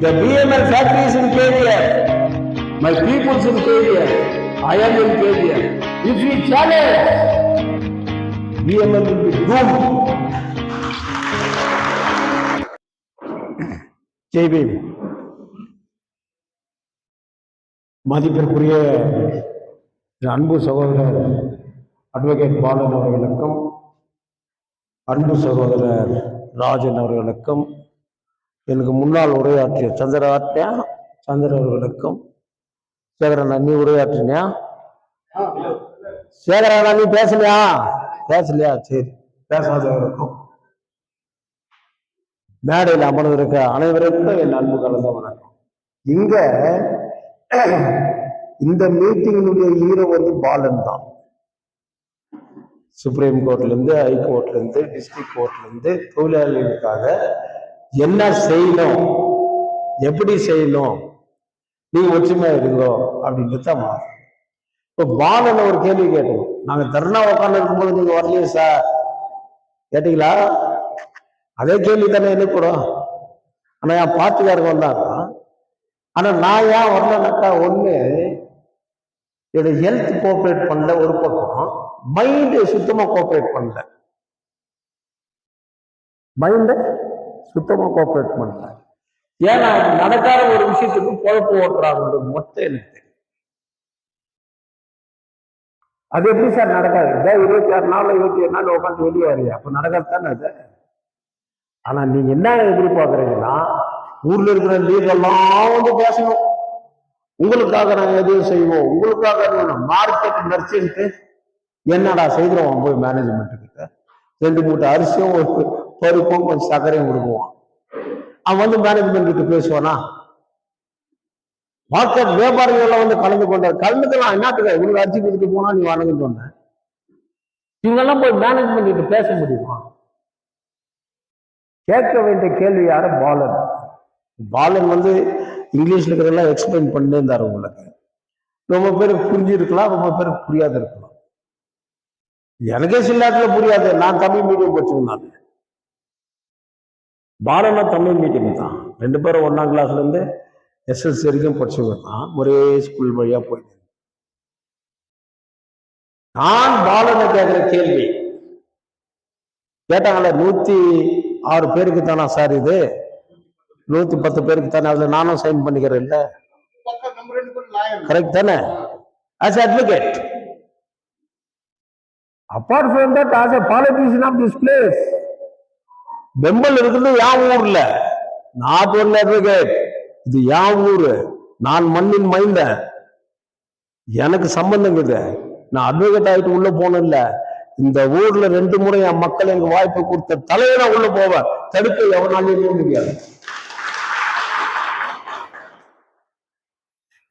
The BML factory is in KGF. My people's in KGF. I am in KGF. If we challenge, BML will be doomed. Jai Bhim. மதிப்பிற்குரிய அன்பு சகோதரர் advocate Balan அவர்களுக்கும், அன்பு சகோதரர் ராஜன் அவர்களுக்கும், எனக்கு முன்னால் உரையாற்றிய சந்திர அவர்களுக்கும், சேகரன் நீ உரையாற்றினியா? சேகரன் நீ பேசலையா? சரி, பேசாதவர்களுக்கும் மேடையில் அமர்ந்திருக்க அனைவருக்கும் என் அன்பு கலந்த வணக்கம். இங்க இந்த மீட்டிங்கினுடைய ஹீரோ பாலன் தான். சுப்ரீம் கோர்ட்ல இருந்து, ஹைகோர்ட்ல இருந்து, டிஸ்ட்ரிக்ட் கோர்ட்ல இருந்து தொழிலாளிகளுக்காக என்ன செய்யணும், எப்படி செய்யணும், நீங்க ஒற்றுமையா இருங்கோ அப்படின்றது தான். இப்போ பாலன் ஒரு கேள்வி கேட்டோம். நாங்க தர்ணா உட்காந்து இருக்கும்போது நீங்க வரலையே சார் கேட்டீங்களா? அதே கேள்வி தானே எனக்கு கூட. ஆனா என் பாட்டுக்காரங்க வந்தாங்க. ஆனா நான் ஏன் வரலனாக்கா, ஒண்ணு என்னோட ஹெல்த் கோஆப்ரேட் பண்ணல, ஒரு பக்கம் மைண்டு சுத்தமா கோஆப்ரேட் பண்ணல. ஏன்னா நடக்காத ஒரு விஷயத்துக்கு பொழப்பு ஓட்டுறாங்க மொத்தம் எனக்கு தெரியும். அது எப்படி சார் நடக்காது? 26 நாள் 27 நாள் உட்காந்து வெளியே வரையா, அப்ப நடக்காது தானே அது. ஆனா நீங்க என்ன எதிர்பார்க்கறீங்கன்னா, ஊர்ல இருக்கிற லீடர்லாம் பேசணும், உங்களுக்காக நாங்க எதுவும் செய்வோம், உங்களுக்காக மார்க்கெட் மெர்ச்சன்ட் என்னடா செய்கிறோம், போய் மேனேஜ்மெண்ட் கிட்ட 2 மூட்டை அரிசியும் ஒரு பருப்பும் கொஞ்சம் சர்க்கரையும் கொடுக்குவான். அவன் மேனேஜ்மெண்ட் கிட்ட பேசுவானா? மார்க்கெட் வியாபாரிகள் கலந்துக்கலாம். என்னத்துக்கு இவங்க அரிசி கொடுத்துட்டு போனா நீ வணங்குன்னு சொன்ன. இவங்கெல்லாம் போய் மேனேஜ்மெண்ட் கிட்ட பேச முடியுமா? கேட்க வேண்டிய கேள்வி யார? பாலன் இங்கிலீஷ்ல இருக்கிறதெல்லாம் எக்ஸ்பிளைன் பண்ணே இருந்தாரு உங்களுக்கு. ரொம்ப பேருக்கு புரிஞ்சிருக்கலாம், ரொம்ப பேருக்கு புரியாது இருக்கலாம். எனக்கே சில நேரத்தில் புரியாது. நான் தமிழ் மீடியம் படிச்சிருந்தேன். பாலனா தமிழ் மீடியம் தான். 2 பேரும் 1ஆம் கிளாஸ்ல இருந்து SSLC வரைக்கும் படிச்சவங்க தான். ஒரே ஸ்கூல் வழியா போயிட்டு. நான் பாலனை கேட்கிற கேள்வி கேட்டாங்களே, 106 பேருக்கு தானா சார் இது? 110 பேருக்கு தானே? அதுல நானும் சைன் பண்ணிக்கிறேன் இல்ல? கரெக்ட் தானே? as advocate, apart from that, as a politician of this place, பெம்பல் இருக்குது யான் ஊர்ல. நாட் ஒன் அட்வொகேட், இது யான் ஊரு. நான் மண்ணின் மைந்த, எனக்கு சம்பந்தம் இருக்குது. நான் அட்வொகேட் ஆகிட்டு உள்ள போன இல்ல. இந்த ஊர்ல 2 முறை என் மக்கள் எனக்கு வாய்ப்பு கொடுத்த தலைவரை உள்ள போவேன். தடுக்க எவனாலும் முடியாது.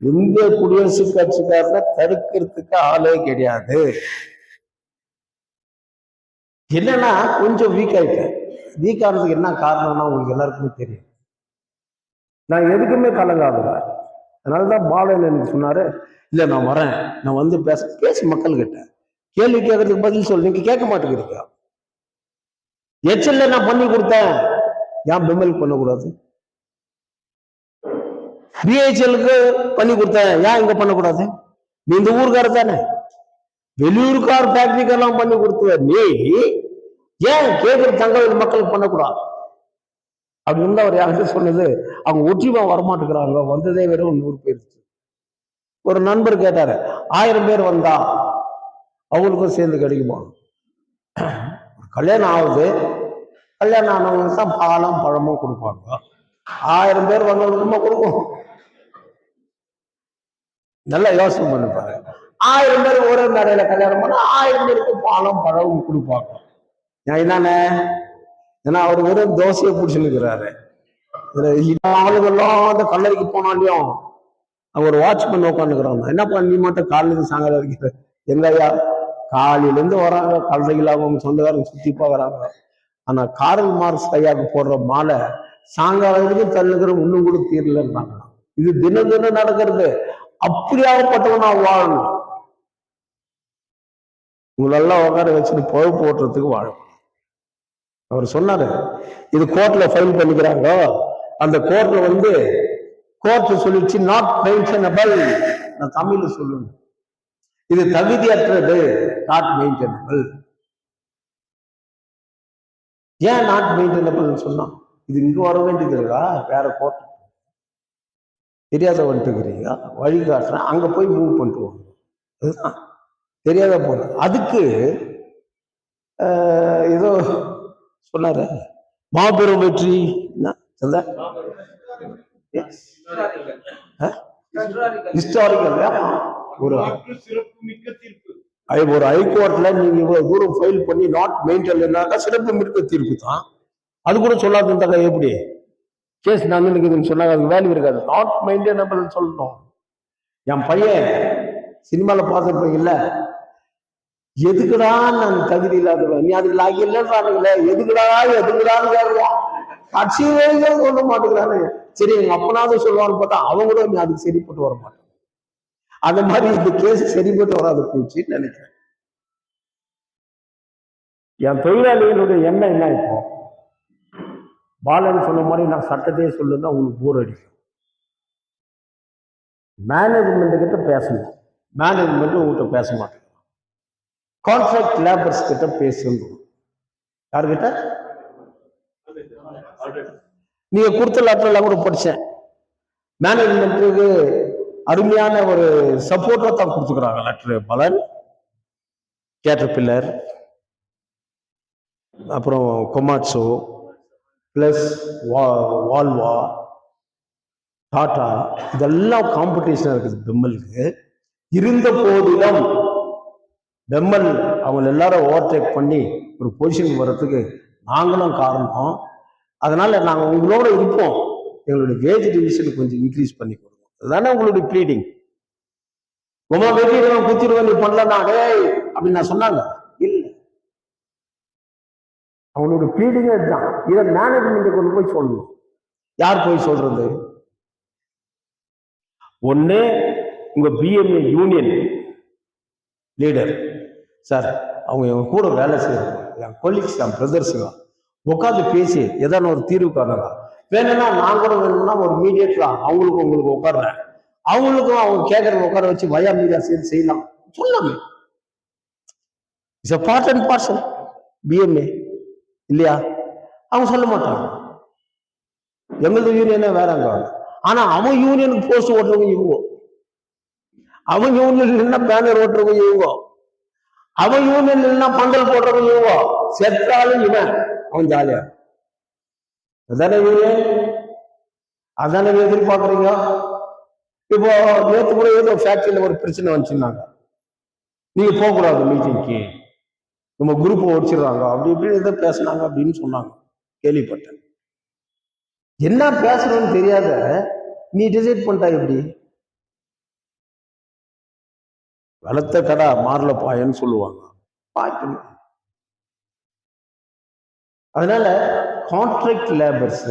இந்திய குடியரசுக் கட்சிக்காரன தடுக்கிறதுக்கு ஆளே கிடையாது. என்னன்னா கொஞ்சம் வீக் ஆயிட்டேன். வீக் ஆனதுக்கு என்ன காரணம்னா உங்களுக்கு எல்லாருக்குமே தெரியும். நான் எதுக்குமே கலங்காதுறேன். அதனாலதான் பாலன் எனக்கு சொன்னாரு, இல்ல நான் வரேன், நான் பேச மக்கள் கிட்ட கேள்வி கேட்கறதுக்கு பதில் சொல்லு. நீங்க கேட்க மாட்டேங்கிறீங்க. எச்சல்ல நான் பண்ணி கொடுத்தேன், ஏன் பெம்மல் பண்ணக்கூடாது? BHLக்கு பண்ணி கொடுத்தேன், ஏன் இங்க பண்ணக்கூடாது? நீ இந்த ஊருக்கார தானே, வெளியூருக்கார ஃபேக்டரிக்கெல்லாம் பண்ணி கொடுத்துவ, நீ ஏன் கேட்கிற தங்கவேல் மக்களுக்கு பண்ணக்கூடாது அப்படின்னு அவர் யாருக்கு சொன்னது. அவங்க ஒற்றுமா வரமாட்டேங்கிறாங்க. வந்ததே வெறும் 100 பேர். ஒரு நண்பர் கேட்டாரு, 1000 பேர் வந்தா அவங்களுக்கும் சேர்ந்து கிடைக்குமா? கல்யாணம் ஆகுது, கல்யாணம் ஆனவங்களுக்கு தான் பாலம் பழமும் கொடுப்பாங்க. 1000 பேர் வந்தவங்களுக்குமா கொடுக்கும்? நல்லா யோசனை பண்ணிப்பாரு. 1000 பேர் ஒரே மேடையில கல்யாணம் பண்ணா 1000 பேருக்கு பாலம் பழமும் கொடுப்பாங்க. என்னன்னு, ஏன்னா அவரு வெறும் தோசையை பிடிச்சுருக்கிறாரு. ஆளுகள்லாம் அந்த கல்லறைக்கு போனாலையும் அவர் வாட்ச்மேன் உட்காந்துக்கிறாங்க. என்னப்பா நீ மட்டும் காலையில சாயங்காலம் இருக்கிற? எங்கய்யா காலையில இருந்து வராங்க, கல்லறையில் அவங்க சொந்தக்காரங்க சுத்தி பார்க்கறாங்க. ஆனா காரல் மார்க்ஸ் ஐயாவுக்கு போடுற மாலை சாயங்காலத்துக்கு தள்ளுகிற இன்னும் கூட தீரலன்றாங்க. இது தினம் தினம் நடக்கிறது. அப்படியாகப்பட்டவனா வாழணும். உங்களெல்லாம் உட்கார வச்சுட்டு பொழப்பு ஓட்டுறதுக்கு வாழும். அவர் சொன்னாரு, இது கோர்ட்ல ஃபைல் பண்ணிக்கிறாங்க, அந்த கோர்ட்ல வந்து கோர்ட் சொல்லிச்சு நாட் மெயின்டெனபிள். நான் தமிழ்ல சொல்லணும், இது தகுதியற்றது, நாட் மெயின்டெனபிள். ஏன் நாட் மெயின்டெனபிள் சொன்னா, இது இங்க வர வேண்டியது இருக்கா, வேற கோர்ட் தெரியாத வந்துட்டுக்கிறீங்க, வழிகாட்டுறேன், அங்க போய் மூவ் பண்ணிட்டு வாங்க. அதுதான் தெரியாத போன. அதுக்கு ஏதோ சொன்னாரு, மாபெரும் வெற்றி ஹிஸ்டாரிக்கல் ஒரு ஹைகோர்ட்ல நீங்க இவ்வளவு தூரம் ஃபைல் பண்ணி நாட் மெயின்டெயின்னாக்கா சிறப்பு மிக்க தீர்ப்பு தான். அது கூட சொல்லாத இருந்தாக்கா எப்படி கேஸ் நடந்துக்குதுன்னு சொன்னாங்க, அதுக்கு வேல்யூ இருக்காது. நாட் மெயின்டெனபிள் சொல்லணும். என் பையன் சினிமால பார்த்துருப்பீங்கல்ல, எதுக்குடா நான் தகுதி இல்லாதவன், நீ அதுக்கு லாகி இல்லைன்றானுங்களே, எதுக்குடான்னு கேட்குவான். கட்சி வேலைகள் சொல்ல மாட்டேங்கிறானு. சரி எங்க அப்பனாவது சொல்லுவான்னு பார்த்தா அவங்க கூட நீ அதுக்கு சரிப்பட்டு வர மாட்டேன். அந்த மாதிரி இந்த கேஸ் சரிப்பட்டு வராது போச்சுன்னு நினைக்கிறேன். என் தொழிலாளிகளுடைய எண்ணம் என்ன, இப்போ பாலன் சொன்ன மாதிரி நான் சட்டத்தையே சொல்லுன்னா உங்களுக்கு போர் அடிக்கும். மேனேஜ்மெண்ட் கிட்ட பேசணும், மேனேஜ்மெண்ட் உங்கள்கிட்ட பேச மாட்டேங்க. கான்ட்ராக்ட் லேபர்ஸ் கிட்ட பேசணும். யாருக்கிட்ட? நீங்க கொடுத்த லெட்டர் எல்லாம் கூட படிச்சேன். மேனேஜ்மெண்ட்டுக்கு அருமையான ஒரு சப்போர்ட்டா தான் கொடுத்துக்கிறாங்க லெட்டர். பலன், கேட்டர்பில்லர், அப்புறம் கொமாட்சோ, பிளஸ் வால்வா, டாடா, இதெல்லாம் காம்படிஷன் இருக்குது பெம்மலுக்கு. இருந்த போதிலும் பெம்மல் அவங்க எல்லாரும் ஓவர்டேக் பண்ணி ஒரு பொசிஷன் வர்றதுக்கு நாங்களும் காரணம். அதனால நாங்கள் உங்களோட இருப்போம், எங்களுடைய வேஜ் டிவிஷன் கொஞ்சம் இன்க்ரீஸ் பண்ணி கொடுங்க. அதுதானே உங்களுடைய ப்ளீடிங். ரொம்ப வெற்றிடுவேன் குத்திடுவேன் நீ பண்ணலன்னா டே அப்படின்னு நான் சொன்னாங்க இல்லை. அவங்களுடைய ப்ளீடிங்கே இதுதான். இதை மேனேஜ்மெண்ட் கொண்டு போய் சொல்லணும். யார் போய் சொல்றது? ஒண்ணு உங்க பிஎம்ஏ யூனியன் லீடர் சார், அவங்க எங்க கூட வேலை செய்யறாங்க, என் கொலீக்ஸ், என் பிரதர்ஸுங்க, உட்காந்து பேசி ஏதாவது ஒரு தீர்வு காணலாம். வேணும்னா நான் கூட வேணும்னா ஒரு மீடியேட்டரா அவங்களுக்கு உங்களுக்கு உட்காடுறேன், அவங்களுக்கும் அவங்க கேட்கறத உட்கார வச்சு வயா மீடியா சேர்த்து செய்யலாம் சொல்லாமே. It's part and parcel BMA இல்லையா? அவங்க சொல்ல மாட்டாங்க. எங்களது யூனியனே வேறாங்க. ஆனா அவன் யூனியனுக்கு போஸ்ட் ஓட்டுறவங்க இவங்க, அவன் யூனியன் இல்லைன்னா பேனர் ஓட்டுறவங்க இவங்க, அவன் யூனியன் இல்லைன்னா பந்தல் போடுறவங்க இவங்க, செத்தாலும் இவன் அவன் ஜாலியா. அதானே யூனியன், அதானே எதிர்பார்க்குறீங்க. இப்போ நேற்று கூட ஏதோ ஃபேக்டரியில ஒரு பிரச்சனை வந்துச்சுன்னாங்க, நீங்க போகக்கூடாது மீட்டிங்க்கு, நம்ம குரூப் ஒடிச்சிடுறாங்க அப்படி இப்படின்னு எதோ பேசினாங்க அப்படின்னு சொன்னாங்க, கேள்விப்பட்டேன். என்ன பேசணும்னு தெரியாத நீ டிசைட் பண்ணிட்டா எப்படி? வளர்த்த கடா மாறல பாயன்னு சொல்லுவாங்க. அதனால கான்ட்ராக்ட் லேபர்ஸ்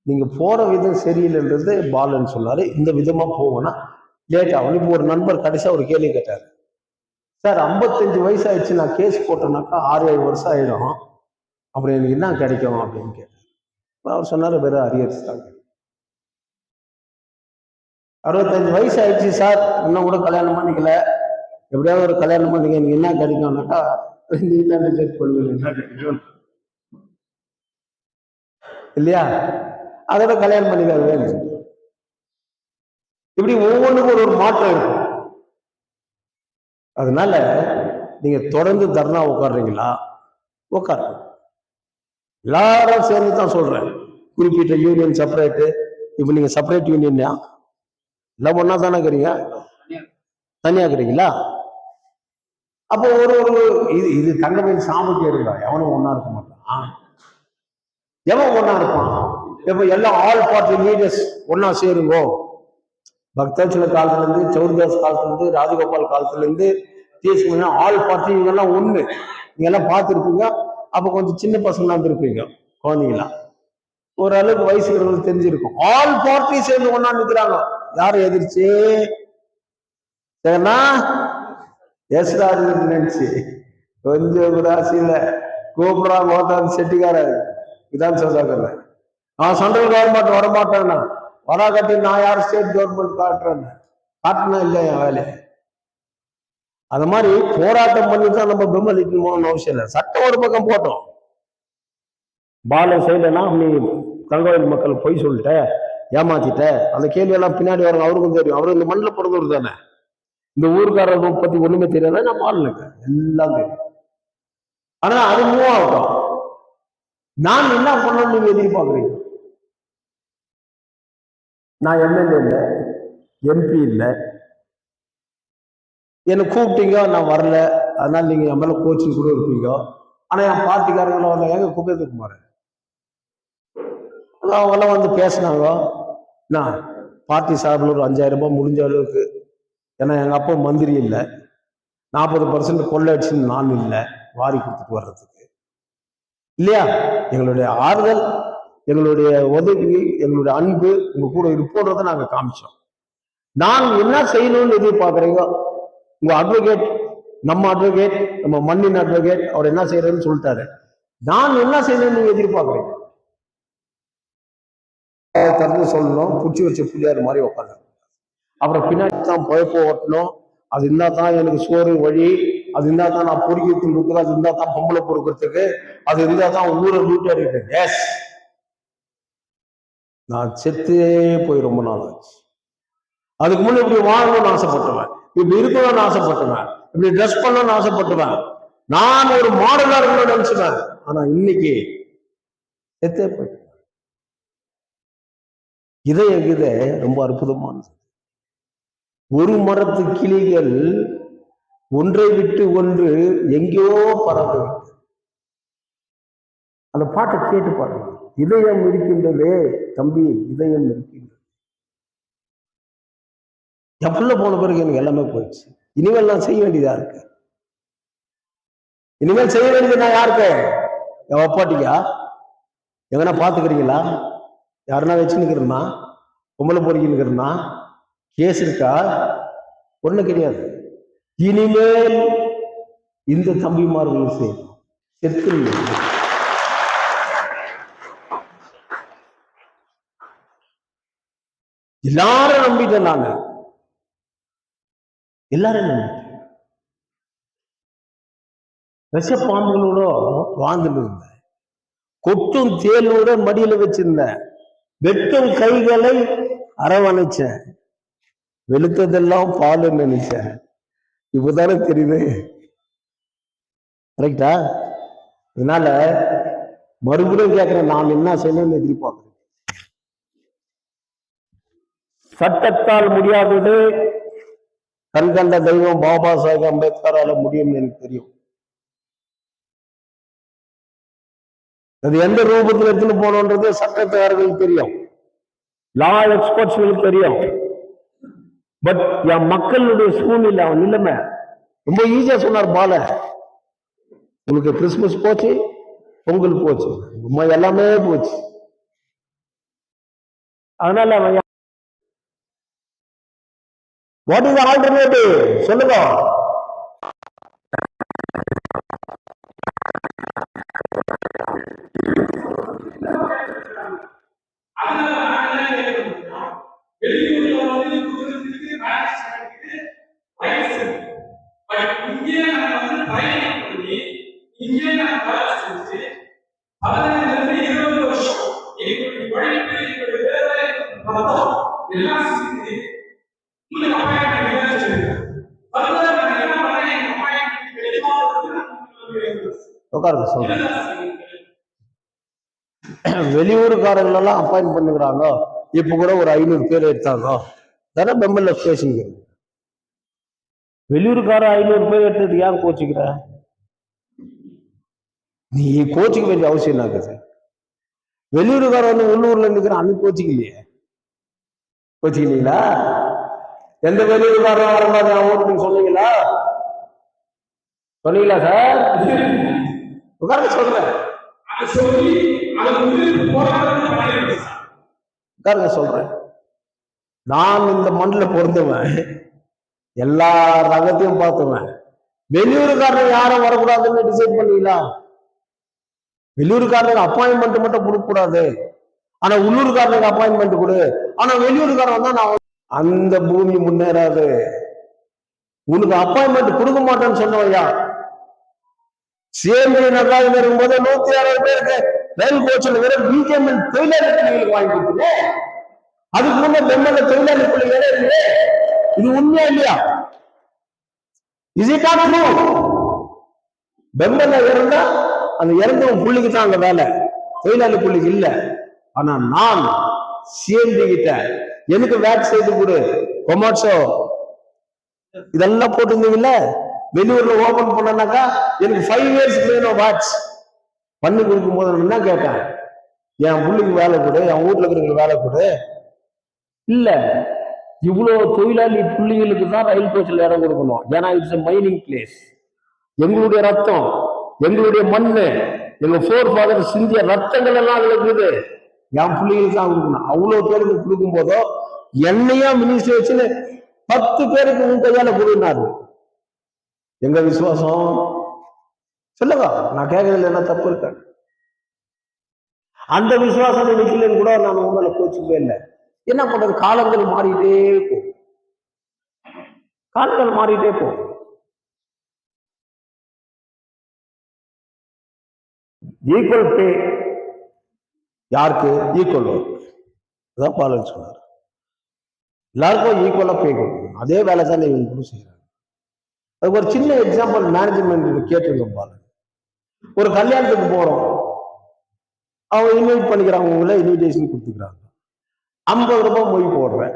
நீங்க போற விதம் சரியில்லைன்றது பாலன்னு சொன்னாரு. இந்த விதமா போவோம்னா லேட் ஆகும். இப்போ ஒரு நண்பர் கடைசியா ஒரு கேள்வி கேட்டாரு, சார் 55 வயசு ஆயிடுச்சு, நான் கேஸ் போட்டேன்னாக்கா 6-7 வருஷம் ஆயிடும், அப்புறம் எனக்கு என்ன கிடைக்கும் அப்படின்னு கேட்டார். அவர் சொன்னாரு, வெறும் அரியர்ஸ் தான். 65 வயசு ஆயிடுச்சு சார், இன்னும் கூட கல்யாணம் பண்ணிக்கல, எப்படியாவது ஒரு கல்யாணம் பண்ணிக்க, எனக்கு என்ன கிடைக்கும்னாக்கா நீ தான் டிசைட் பண்ணுவீங்க என்ன கிடைக்கும் இல்லையா? அதோட கல்யாணம் பண்ணிக்க. இப்படி ஒவ்வொன்றுக்கும் ஒரு மாற்றம் இருக்கும். அதனால நீங்க தொடர்ந்து தர்ணா உட்காடுறீங்களா? உட்காருங்க. எல்லாரும் சேர்ந்து தான் சொல்றேன், குறிப்பிட்ட யூனியன் செப்பரேட்டு. இப்ப நீங்க செப்பரேட் யூனியன் எல்லாம் ஒன்னா தானே இருக்கிறீங்க, தனியா இருக்கிறீங்களா? அப்போ ஒரு இது தங்கமேல் சாமிக்கு இருக்கா, எவனும் ஒன்னா இருக்க மாட்டான். எவன் ஒன்னா இருப்பான்? இப்ப எல்லாம் ஆல் பார்ட்டி லீடர்ஸ் ஒன்னா சேருங்கோ. பக்தாச்சல காலத்துல இருந்து, சௌர்தாஸ் காலத்துல இருந்து, ராஜகோபால் காலத்துல இருந்து, ஆல் பார்ட்டி இவங்கெல்லாம் ஒண்ணு. நீங்க எல்லாம் பார்த்துருப்பீங்க. அப்ப கொஞ்சம் சின்ன பசங்களா இருந்திருப்பீங்க, குழந்தைங்களா, ஓரளவுக்கு வயசுக்கு தெரிஞ்சிருக்கும். ஆல் பார்ட்டி சேர்ந்து ஒன்னா நிக்கிறாங்க. யாரை எதிர்த்து? நினைச்சு கொஞ்சம் ராசியில கூப்பிடுறாங்க ஓட்டாந்து செட்டிக்கார விதான் சௌதாகர். நான் சென்ட்ரல் கவர்மெண்ட் வரமாட்டேன்னா வராகட்டி நான் யார் ஸ்டேட் கவர்மெண்ட் காட்டுறேன்னு காட்டினா இல்லை என் வேலையை. அது மாதிரி போராட்டம் பண்ணி தான் நம்ம பெம்மலிக்கு போகணும்னு அவசியம் இல்லை. சட்டம் ஒரு பக்கம் போட்டோம். பாலம் செய்யலைன்னா நீ தங்கவேல் மக்கள் பொய் சொல்லிட்ட, ஏமாத்திட்ட, அந்த கேள்வியெல்லாம் பின்னாடி வரும். அவருக்கும் தெரியும். அவரு இந்த மண்ணில் பிறந்தவர் தானே. இந்த ஊருக்காரரை பத்தி ஒண்ணுமே தெரியாத நான் பாலுங்க எல்லாம் தெரியும். ஆனா அது மூவ் ஆகட்டும். நான் என்ன பண்ணணும்னு நீங்க எதிர்பார்க்குறீங்க? நான் எம்எல்ஏ இல்லை, எம்பி இல்லை, என்னை கூப்பிட்டீங்க, நான் வரல, அதனால நீங்க என் மேல கோச்சிங் கூட இருப்பீங்க. ஆனா என் பார்ட்டிக்காரங்கள வந்தாங்க, எங்க குபேந்திரகுமார் அவங்கெல்லாம் வந்து பேசினாங்க. நான் பார்ட்டி சார்பில் ஒரு 5000 ரூபாய் முடிஞ்ச அளவுக்கு, ஏன்னா எங்க அப்பா மந்திரி இல்லை, 40% கொள்ளடிச்சுன்னு நான் இல்லை வாரி கொடுத்துட்டு வர்றதுக்கு இல்லையா. எங்களுடைய ஆறுதல், எங்களுடைய உதவி, எங்களுடைய அன்பு உங்க கூட இருப்போன்றதை நாங்க காமிச்சோம். நான் என்ன செய்யணும்னு எதிர்பார்க்குறீங்க? உங்க அட்வொகேட், நம்ம அட்வொகேட், நம்ம மண்ணின் அட்வொகேட், அவர் என்ன செய்யறதுன்னு சொல்லிட்டாரு. நான் என்ன செய்யணும்னு நீங்க எதிர்பார்க்குறீங்க? தந்து சொல்லணும், புடிச்சு வச்ச புள்ளியார் மாதிரி உட்காந்து, அப்புறம் பின்னாடி தான் பழப்ப ஓட்டணும். அது இருந்தா தான் எனக்கு சோறு வழி, அது இருந்தா தான் நான் பொறுக்கி கொடுக்குறது, அது இருந்தா தான் பொம்பளை பொறுக்கிறதுக்கு, அது இருந்தா தான் ஊரை லூட்டாடிட்டு. எஸ், நான் செத்தே போய் ரொம்ப நாள் ஆச்சு. அதுக்கு முன்னே இப்படி வாழணும்னு ஆசைப்பட்டுவேன், இப்படி இருக்கணும்னு ஆசைப்பட்டுவேன், இப்படி ட்ரெஸ் பண்ணணும்னு ஆசைப்பட்டுவேன், நான் ஒரு மாடலா இருக்கணும்னு நினைச்சுவேன். ஆனா இன்னைக்கு செத்தே போயிட்டேன். இதை ரொம்ப அற்புதமானது. ஒரு மரத்து கிளிகள் ஒன்றை விட்டு ஒன்று எங்கேயோ பறந்து. அந்த பாட்டை கேட்டு பாருங்க. இதயம் இருக்கின்றதே தம்பி, இதயம் இருக்கின்றது. என் புள்ள போன பிறகு எனக்கு எல்லாமே போயிடுச்சு. இனிமேல் நான் செய்ய வேண்டியதா இருக்கு. இனிமேல் செய்ய வேண்டியது நான் யாருக்கு? என் அப்பாட்டிக்கா? எங்கன்னா பாத்துக்கிறீங்களா? யாருன்னா வச்சுன்னுக்கிறேன்னா, பொம்பளை பொறுக்கின்னுக்கிறேன்னா, கேஸ் இருக்கா? ஒண்ணு கிடையாது. இனிமேல் இந்த தம்பிமார்கள் செய்யும் செத்து எல்லாரும் நம்பிட்டேன். நாங்க எல்லாரும் நம்பிட்டேன். விஷப்பாம்புகளோட வாழ்ந்துட்டு இருந்தேன், கொட்டும் தேலோட மடியில வச்சிருந்தேன், வெட்டும் கைகளை அரவணைச்சேன், வெளுத்ததெல்லாம் பால் நினைச்சேன். இப்பதானே தெரியுது. கரெக்டா? அதனால மறுபடியும் கேட்கிறேன், நான் என்ன செய்யணும்னு எதிர்பார்க்கிறேன். சட்டத்தால் முடியாதது கண் கண்ட தெய்வம் பாபா சாஹேப் அம்பேத்கரால முடியும்னு எனக்கு தெரியும். அது எந்த ரூபத்தில் எடுத்துன்னு போனோன்றது சட்டத்தார்களுக்கு தெரியும், லா எக்ஸ்பர்ட்ஸ்களுக்கு தெரியும். பட் என் மக்களுடைய சூழ்நிலை, அவன் நிலைமை ரொம்ப ஈஸியா சொன்னார் பால. உங்களுக்கு கிறிஸ்துமஸ் போச்சு, பொங்கல் போச்சு, எல்லாமே போச்சு. அதனால அவன் வாட் இஸ் ஆல்டர்னேட்டிவ் சொல்லுங்க. சொல்றேன், வெளியூருக்காரர்கள் எல்லாம் அப்பாயிண்ட் பண்ணுகிறாங்க. இப்ப கூட ஒரு 500 பேர் எடுத்தாங்க தானே பெம்பல்ல பேசுங்க. வெளியூருக்கார 500 பேர் எடுத்தது ஏன் கோச்சிக்கிற? நீ கோச்சிக்க வேண்டிய அவசியம் என்ன? வெளியூருக்கார வந்து உள்ளூர்ல இருக்கிற அன்னைக்கு கோச்சிக்கலையே. கோச்சிக்கலீங்களா? எந்த வெளியூருக்காரன் வரக்கூடாது சொன்னீங்களா? சொன்னீங்களா சார்? உட்கார்ந்து சொல்றேன், உட்காருங்க சொல்றேன். நான் இந்த மண்ணில் பொருந்துவேன், எல்லா ரகத்தையும் பார்த்துவேன். வெளியூருக்காரன் யாரும் வரக்கூடாதுன்னு டிசைட் பண்ணீங்களா? வெளியூருக்காரன் அப்பாயின்மெண்ட் மட்டும் கொடுக்க கூடாது, ஆனா உள்ளூர்காரனுக்கு அப்பாயின்மெண்ட் கொடு, ஆனா வெளியூர்காரன் வந்தா நான் அந்த பூமி முன்னேறாது. உனக்கு அப்பாயின்மெண்ட் கொடுக்க மாட்டேன்னு சொன்னவையா? சிஎம்பி நடராஜன் இருக்கும்போது 160 பேருக்கு ரயில் கோச்சில் வெறும் பிஜேபி தொழிலாளி பள்ளிகளுக்கு வாங்கி கொடுத்துங்க. அதுக்கு முன்னே பெம்மல்ல தொழிலாளி பள்ளிகளே இல்லையே. இது உண்மையா இல்லையா? Is it not true? பெம்மல்ல இருந்தா அந்த இறந்தவன் புள்ளிக்கு தான் அங்க வேலை, தொழிலாளி புள்ளிக்கு இல்ல. ஆனா நான் சிஎம்பி கிட்ட எனக்கு வேட் செய்து கொடு, கொமாட்சோ இதெல்லாம் போட்டுருந்தீங்கல்ல, வெளியூர்ல ஓபன் பண்ணனாக்கா எனக்கு 5 இயர்ஸ் வேணும் வாட்ச் பண்ணி கொடுக்கும் போது என்ன கேட்டேன், என் புள்ளிக்கு வேலை கொடு, என் வீட்டுல இருக்கிற வேலை கொடு. இல்ல, இவ்வளவு தொழிலாளி புள்ளிகளுக்கு தான் ரயில் கோச்சில் இடம் கொடுக்கணும். ஏன்னா இட்ஸ் மைனிங் பிளேஸ். எங்களுடைய ரத்தம், எங்களுடைய மண்ணு, எங்க ஃபோர் ஃபாதர் சிந்திய ரத்தங்கள் எல்லாம் அதுல இருக்குது. என் பிள்ளைகளுக்கு தான் கொடுக்கணும். அவ்வளவு பேருக்கு கொடுக்கும் போதோ என்னையா மினிஸ்டர் வச்சுன்னு 10 பேருக்கு உன் கையால கொடுனாரு. எங்க விசுவாசம் சொல்லுங்க, நான் கேட்கறதுல என்ன தப்பு இருக்க? அந்த விசுவாசம் நிக்கலன்னு கூட நான் உங்களை கோச்சுக்கவே இல்லை. என்ன பண்றது, காலங்கள் மாறிட்டே போகும், காலங்கள் மாறிட்டே போகும். ஈக்குவல் பே யாருக்கு? Equal work. அதான் பாலன் சொன்னார், எல்லாருக்கும் ஈக்குவலா பே கொடுக்கணும். அதே வேலை தான் இவங்களுக்கும் செய்யறாங்க. அதுக்கு ஒரு சின்ன எக்ஸாம்பிள் மேனேஜ்மெண்ட் கேட்டுருங்க பாலன். ஒரு கல்யாணத்துக்கு போறோம், அவங்க இன்வைட் பண்ணிக்கிறாங்க, உங்களை இன்விடேஷன் கொடுத்துக்கிறாங்க. 50 ரூபாய் மொய் போடுறேன்,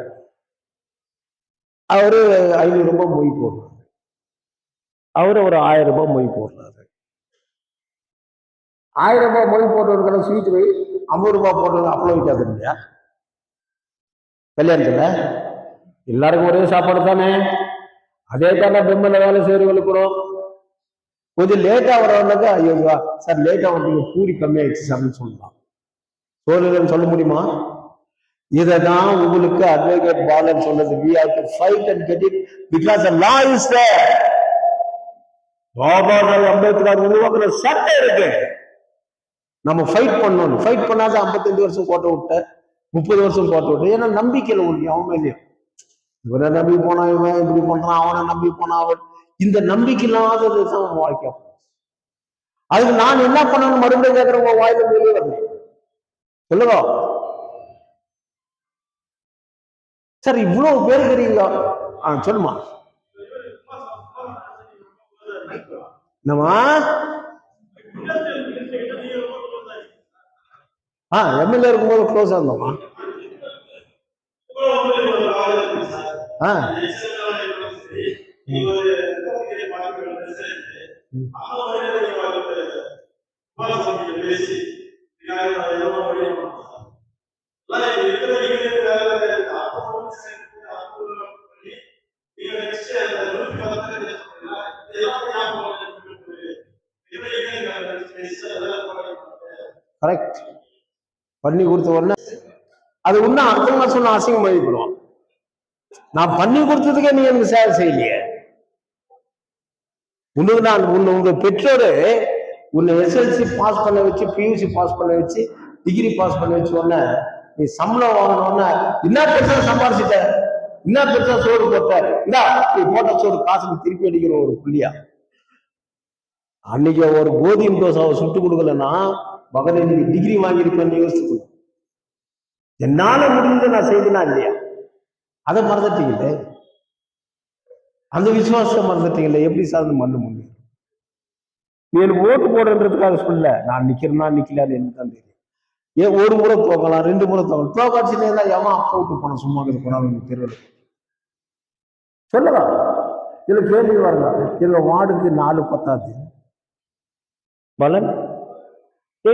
அவரு 500 ரூபாய் மொய் போடுறாரு, அவரு ஒரு 1000 ரூபாய் மொய் போடுறாரு. 1000 ரூபாய் மொய் போடுறதுக்கான ஸ்வீட் வை, 50 ரூபாய் போடுறது அப்பளம் வைக்காது இல்லையா? கல்யாணத்துல எல்லாருக்கும் ஒரே சாப்பாடு தானே. அதே தானே பெம்மல வேலை செய்யறவங்களுக்கும். கொஞ்சம் லேட்டா வரவனாக்கா, ஐயோ சார் லேட்டா வந்து பூரி கம்மியாயிடுச்சு அப்படின்னு சொல்லலாம். சோழன் சொல்ல முடியுமா? இததான் உங்களுக்கு அட்வொகேட் பாலன் சொன்னது. We have to fight and get it because the law is there. Baba Saheb Ambedkar உருவாக்குற சட்டம் இருக்கு, நம்ம ஃபைட் பண்ணணும். ஃபைட் பண்ணாத 55 வருஷம் கோட்டை விட்ட, 30 வருஷம் கோட்டை விட்ட. ஏன்னா நம்பிக்கையில ஒண்ணு அவன் மேலேயும், இவனை நம்பி போனா இவன் இப்படி பண்றான், அவனை நம்பி போனா அவன், இந்த நம்பிக்கை இல்லாதது தான் வாழ்க்கை. அதுக்கு நான் என்ன பண்ணணும் மறுபடியும் கேட்கிறவங்க வாயில வெளியே வரணும். சொல்லுங்க சார், இவ்வளவு பேர் தெரியுங்க. சொல்லுமா என்னமா? எம்எல்ஏ இருக்கும்போது க்ளோஸ் ஆனோமா? கரெக்ட். பண்ணி கொடுத்த உடனே அது இன்னும் அடுத்த சொன்ன அசிங்கம் பண்ணிவிடுவான். நான் பண்ணி கொடுத்ததுக்கே நீ எனக்கு சேவை செய்யலையே. உனக்கு நான் உங்க பெற்றோரு உன்னை எஸ்எல்சி பாஸ் பண்ண வச்சு, பியூசி பாஸ் பண்ண வச்சு, டிகிரி பாஸ் பண்ண வச்சு உடனே நீ சம்பளம் வாங்கணும்னா என்ன பெருசா சம்பாதிச்சிட்ட, என்ன பெருசா சோறு போட்ட, இந்தா நீ போட்ட சோறு காசுக்கு திருப்பி அடிக்கிற ஒரு புள்ளியா? அன்னைக்கு ஒரு கோதுமை தோசாவை சுட்டு கொடுக்கலன்னா மகனை நீங்க டிகிரி வாங்கியிருப்பேன்னு யோசிச்சுக்கணும். என்னால முடிஞ்சதை நான் செய்தனா இல்லையா? அதை மறந்துட்டீங்களே, அந்த விசுவாசத்தை மறந்துட்டீங்களே. எப்படி சார்ந்து மண்ணு முடியும்? நீ ஓட்டு போடுறதுக்காக சொல்ல, நான் நிக்கிறேன்னா நிக்கலான்னு எனக்கு தான் தெரியும். ஏன் ஒரு முறை தோக்கலாம், 2 முறை தோக்கலாம், தோக்காட்சியிலே தான் எவன் அப்பா விட்டு போன சும்மா போனாலும் தெரியல. சொல்லலாம். இதுல கேள்வி வரலாம், எங்க வார்டுக்கு 4 பத்தாது பலன்.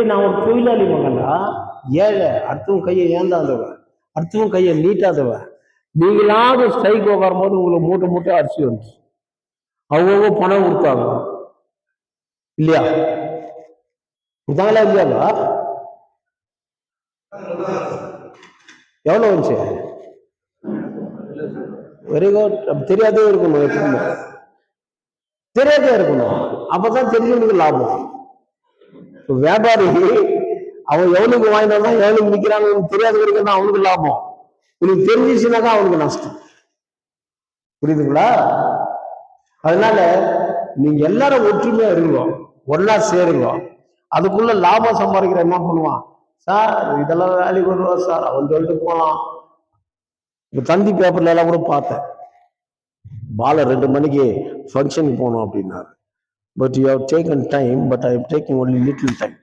நான் ஒரு தொழிலாளி மகனா, ஏழை, அடுத்தவன் கையை ஏந்தாதவன், அடுத்தவன் கையை நீட்டாதவன். நீங்களாவது ஸ்ட்ரைக் உட்காரும் போது உங்களுக்கு மூட்டை மூட்டை அரிசி வந்துச்சு, அவங்க பணம் கொடுத்தாங்க இல்லையா? கொடுத்தாங்களா இல்லையாங்க? எவ்வளவு வந்துச்சு? Very good. தெரியாதே இருக்கணும், எப்பவுமே தெரியாதே இருக்கணும், அப்பதான் தெரிஞ்சவனுக்கு லாபம். வியாபாரி அவன் எவனுக்கு வாங்கினா எவனுக்கு விற்கிறான்னு தெரியாத வரைக்கும் தான் அவனுக்கு லாபம். உனக்கு தெரிஞ்சிச்சுனாக்கா அவனுக்கு நஷ்டம். புரியுதுங்களா? அதனால நீங்க எல்லாரும் ஒற்றுமையா இருங்க, ஒன்னா சேருங்க. அதுக்குள்ள லாபம் சம்பாதிக்கிற என்ன பண்ணுவான், சார் இதெல்லாம் வேலைக்கு வருவா சார், அவன் சொல்லிட்டு போலாம். இப்ப தந்தி பேப்பர்ல எல்லாம் கூட பார்த்தேன், பால 2 மணிக்கு ஃபங்க்ஷனுக்கு போகணும் அப்படின்னாரு. But you have taken time, but I am taking only little time.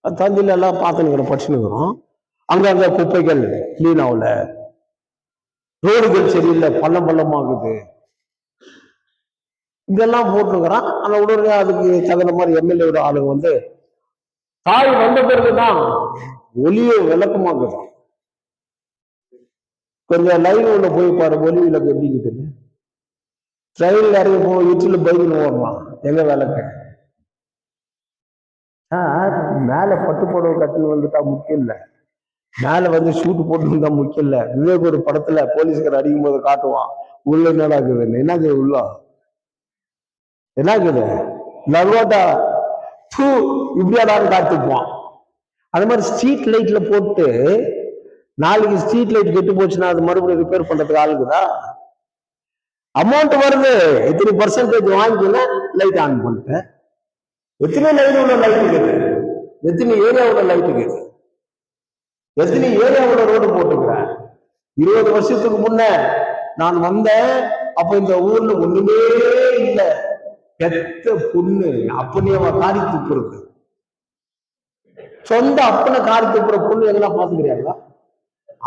தந்தில எல்லாம் பார்த்துன்னு படிச்சுன்னு இருக்கிறோம். அங்கங்க குப்பைகள் கிளீன் ஆகல, ரோடுகள் சரியில்லை, பள்ளம் பள்ளமாகுது, இதெல்லாம் போட்டுருக்கிறான். ஆனா உடனே அதுக்கு தகுந்த மாதிரி எம்எல்ஏ ஆளுங்க வந்து தாய் வந்த பிறகுதான் ஒலிய விளக்கமாகுது. கொஞ்சம் லைன் உள்ள போய் பாரு, ஒலி விளக்கு எப்படி இருக்குது. ட்ரெயின்ல இறங்கி போய் இட்ல பைக்கில் ஓடலாம், எங்க விளக்கு. மேல பட்டு புடவை கட்டி வந்துட்டா முக்கியம் இல்லை, மேல வந்து ஷூட்டு போட்டு தான் முக்கியம் இல்லை. விவேக் ஒரு படத்துல போலீஸ்கார அடிக்கும் போது காட்டுவான் உள்ள என்னடா இருக்குதுன்னு. என்னது உள்ள என்ன இருக்குது, நல்வாட்டா பூ இப்படியாடான்னு காத்துக்குவான். அது மாதிரி ஸ்ட்ரீட் லைட்ல போட்டு நாளைக்கு ஸ்ட்ரீட் லைட் கெட்டு போச்சுன்னா அது மறுபடியும் ரிப்பேர் பண்றதுக்கு ஆளுக்குதா? அமௌண்ட் வருது, எத்தனை பர்சன்டேஜ் வாங்கிக்கல லைட் ஆன் பண்ணிட்டேன். எத்தனை லைன் உள்ள லைட் இருக்குது, எத்தனை ஏரியாவோட லைட் இருக்குது, எத்தனை ஏரியாவோட ரோடு போட்டுக்கிறேன். 20 வருஷத்துக்கு முன்ன நான் வந்தேன், அப்ப இந்த ஊர்ல ஒண்ணுமே இல்லை, பெத்த பொண்ணு அப்பனே காரி துப்புறது. சொந்த அப்பனை காரி துப்புற பொண்ணு எல்லாம் பாத்துக்கிறாங்களா?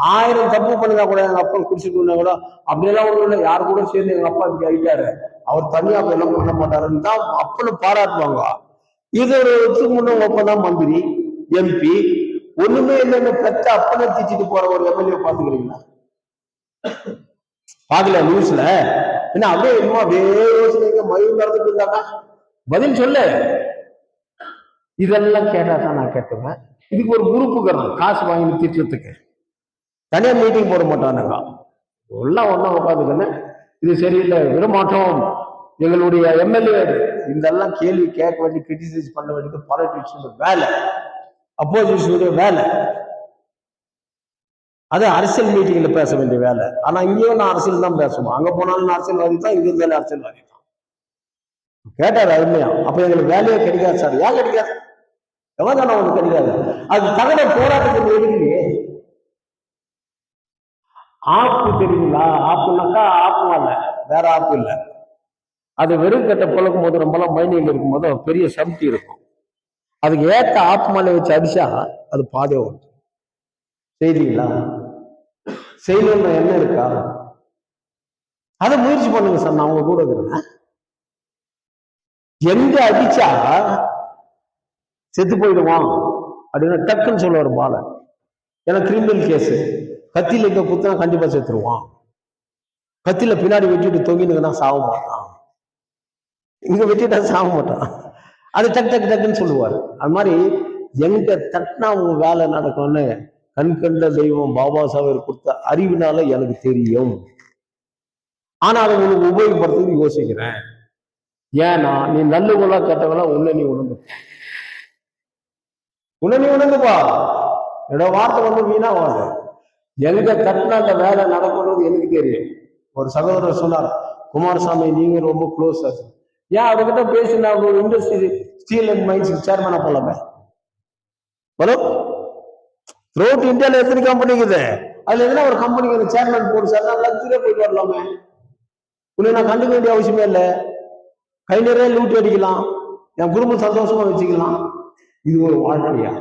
1000 தப்பு பண்ணுதா கூட எங்க அப்பா குடிச்சுட்டு கூட அப்படியெல்லாம் ஒண்ணு இல்லை. யாரு கூட சேர்ந்து எங்க அப்பா இப்படி ஆயிட்டாரு, அவர் தனியா எல்லாம் பண்ண மாட்டாருன்னு தான் அப்பனை பாராட்டுவாங்க. இது ஒரு வருஷத்துக்கு முன்ன அப்பதான் மந்திரி எம்பி, ஒண்ணுமே இல்லைன்னு பெத்த அப்பனை திச்சிட்டு போற ஒரு எம்எல்ஏ பாத்துக்கிறீங்களா? பாக்கல நியூஸ்ல. என்ன அப்படியே என்னமோ அப்படியே யோசனை மயில் நடந்துட்டு இருந்தாக்கா பதில் சொல்ல. இதெல்லாம் கேட்டா தான் நான் கேட்டுவேன். இதுக்கு ஒரு குரூப்புக்கு காசு வாங்கி திட்டத்துக்கு தனியா மீட்டிங் போட மாட்டானுங்க, எல்லாம் ஒன்னா உட்காந்துக்கன்னு இது சரியில்லை விடமாட்டோம், எங்களுடைய எம்எல்ஏ இதெல்லாம் கேள்வி கேட்க வேண்டிய கிரிட்டிசைஸ் பண்ண வேண்டியது பாலிட்டிஷியன் வேலை, அப்போசிஷனுடைய வேலை. அது அரசியல் மீட்டிங்ல பேச வேண்டிய வேலை. ஆனா இங்கேயும் நான் அரசியல் தான் பேசணும், அங்க போனாலும் நான் அரசியல்வாதி தான், இங்க இருந்தாலும் அரசியல்வாதி தான். கேட்டாரு அருமையா, அப்ப எங்களுக்கு வேலையே கிடைக்காது சார். ஏன் கிடைக்காது? எவன் தானே ஒண்ணு கிடைக்காது. அது தகவல போராட்டத்துக்கு எடுக்கலையே. ஆப்பு தெரியுங்களா? ஆப்புனாக்கா ஆப்பு அல்ல, வேற ஆப்பு இல்லை. அது வெறும் கட்ட பழக்கும் போது நம்மளாம் மைனிங் இருக்கும் போது பெரிய சம்தி இருக்கும், அதுக்கு ஏத்த ஆப்பு மலை வச்சு அடிச்சா அது பாதை ஓடும். செய்தீங்களா? செய்யணும்னு என்ன இருக்கா? அதை முயற்சி பண்ணுங்க சார், நான் உங்க கூட இருக்கிறேன். எங்க அடிச்சா செத்து போயிடுவான் அப்படின்னு டக்குன்னு சொல்லுவார் பால. ஏன்னா கிரிமினல் கேஸ், கத்தியில இங்க குத்தினா கண்டிப்பா செத்துருவான், கத்தியில பின்னாடி வெட்டிட்டு தொங்கினுங்கன்னா சாக மாட்டான், இங்க வெட்டிட்டா சாக மாட்டான். அது டக்கு டக்கு டக்குன்னு சொல்லுவாரு. அது மாதிரி எங்க தட்டினா உங்க வேலை நடக்கும்னு கண் கண்ட தெய்வம் பாபா சாஹிப் கொடுத்த அறிவினால எனக்கு தெரியும். ஆனா அதை உனக்கு உபயோகப்படுத்துறது யோசிக்கிறேன். ஏன்னா நீ நல்லவங்களா கெட்டவங்களா உன்னை நீ உணர்ந்துப்பா, உன்னை நீ உணர்ந்துப்பா. என்னோட வார்த்தை வந்து வீணாவாது. எங்க தட்டினா அந்த வேலை நடக்கிறது எனக்கு தெரியும். ஒரு சகோதரர் சொன்னார், குமாரசாமி நீங்க ரொம்ப க்ளோஸ் ஆச்சு, ஏன் அவர்கிட்ட பேசினா ஒரு இண்டஸ்ட்ரி ஸ்டீல் அண்ட் மைன்ஸ் சேர்மனா போலாமே. த்ரூஅவுட் இந்தியாவில் எத்தனை கம்பெனி இருக்குது, அதுல எதுனா ஒரு கம்பெனிக்கு சேர்மன் போட்டு சார் லக்ஸரியா போயிட்டு வரலாமே. உன்னை நான் கண்டுக்க வேண்டிய அவசியமே இல்லை, கை நிறைய லூட்டி அடிக்கலாம், என் குடும்பம் சந்தோஷமா வச்சுக்கலாம். இது ஒரு வாழ்க்கையா?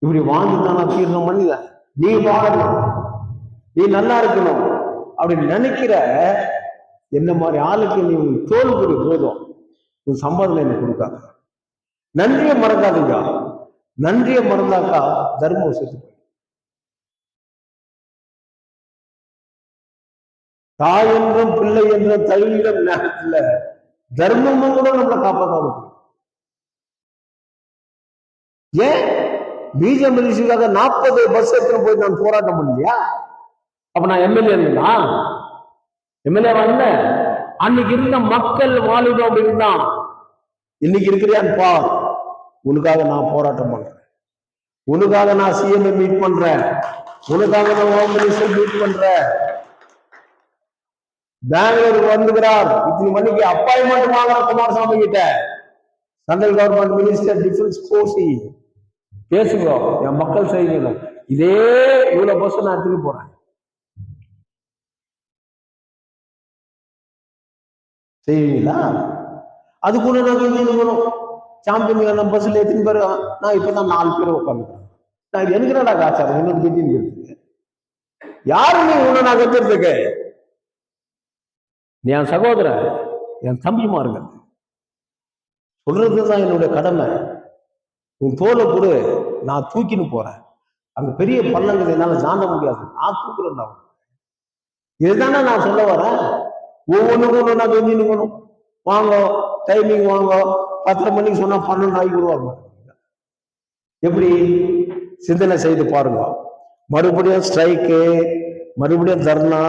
இப்படி வாழ்ந்துதான் நான் தீர்ணம் பண்ணித. நீ வாழணும், நீ நல்லா இருக்கணும் அப்படின்னு நினைக்கிற என்ன மாதிரி ஆளுக்கு நீ தோல் கொடு போதும், உன் சம்பாதனை எனக்கு கொடுக்காது. நன்றியை மறக்காதுங்க, நன்றியை மறந்தாக்கா தர்மம் செத்து போய். தாய் என்றும் பிள்ளை என்றும் தகுதியிடம் நேரத்துல தர்மமும் கூட நம்மளை காப்பாற்றாது. ஏன் பிஜேபிக்காக 40 பஸ் எடுத்துட்டு போய் நான் போராட்டம் பண்ணலையா? அப்ப நான் எம்எல்ஏ தான், எம்எல்ஏ வந்த அன்னைக்கு இருந்த மக்கள் வாலிபம் அப்படின்னா இன்னைக்கு இருக்கிறியான்னு பா. உனக்காக நான் போராட்டம் பண்றேன், உனக்காக நான் சிஎம் மீட் பண்றேன், உனக்காக நான் ஹோம் மினிஸ்டர் மீட் பண்றேன். பெங்களூருக்கு வந்துகிறார், இத்தனை மணிக்கு அப்பாயின்மெண்ட் வாங்குற குமாரசாமி கிட்ட. Central government minister defence Kosi பேசுங்க, என் மக்கள் செய்யுங்க. இதே இவ்வளவு பஸ் நான் எடுத்துட்டு போறேன். செய்வீங்களா? அதுக்குள்ள நாங்க சாம்பியன் பஸ்ல எத்தனை பேர்? நான் இப்பதான் 4 பேர் உட்காந்துக்கிறேன். நான் எனக்கு என்னடா காச்சாரம் உனக்கு திடீர்னு இருக்கு? யாரு நீ உன்னை நான் கத்துறதுக்கு? என் சகோதரன், என் தம்பிமாருங்க சொல்றதுதான் என்னுடைய கடமை. உன் தோலை கொடு, நான் தூக்கின்னு போறேன். அங்க பெரிய பள்ளங்கள் என்னால தாண்ட முடியாது, நான் தூக்குறேன். இதுதானே நான் சொல்ல வரேன். ஒவ்வொன்றுக்கும் நான் வெஞ்சி நிற்கணும். வாங்க டைமிங் வாங்க, 10:30 மணிக்கு சொன்னா 12 ஆகி வருவாங்க. எப்படி சிந்தனை செய்து பாருங்க. மறுபடியும் ஸ்ட்ரைக்கு, மறுபடியும் தர்ணா,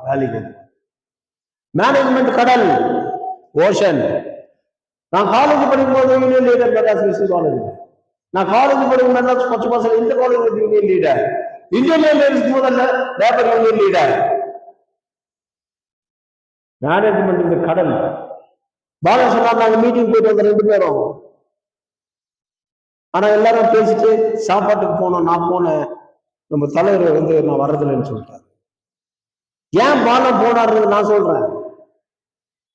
வேலைக்கு. மேனேஜ்மெண்ட் கடல், ஓஷன். நான் காலேஜ் படிக்கும்போது union leader Madras university college. நான் காலேஜ் படிக்கும் மெட்ராஸ் 10 மாசம் இந்த college union leader, Indian railways முதல்ல லேபர் யூனியன் லீடர். மேனேஜ்மெண்ட் இந்த கடல். பாலா சொன்னார், நாங்க மீட்டிங் போயிட்டு வந்த 2 பேரும். ஆனா எல்லாரும் பேசிட்டு சாப்பாட்டுக்கு போனோம். நான் போனேன், நம்ம தலைவர் நான் வர்றதில்லைன்னு சொல்லிட்டாரு. ஏன் பாலம் போனாருன்னு நான் சொல்றேன்.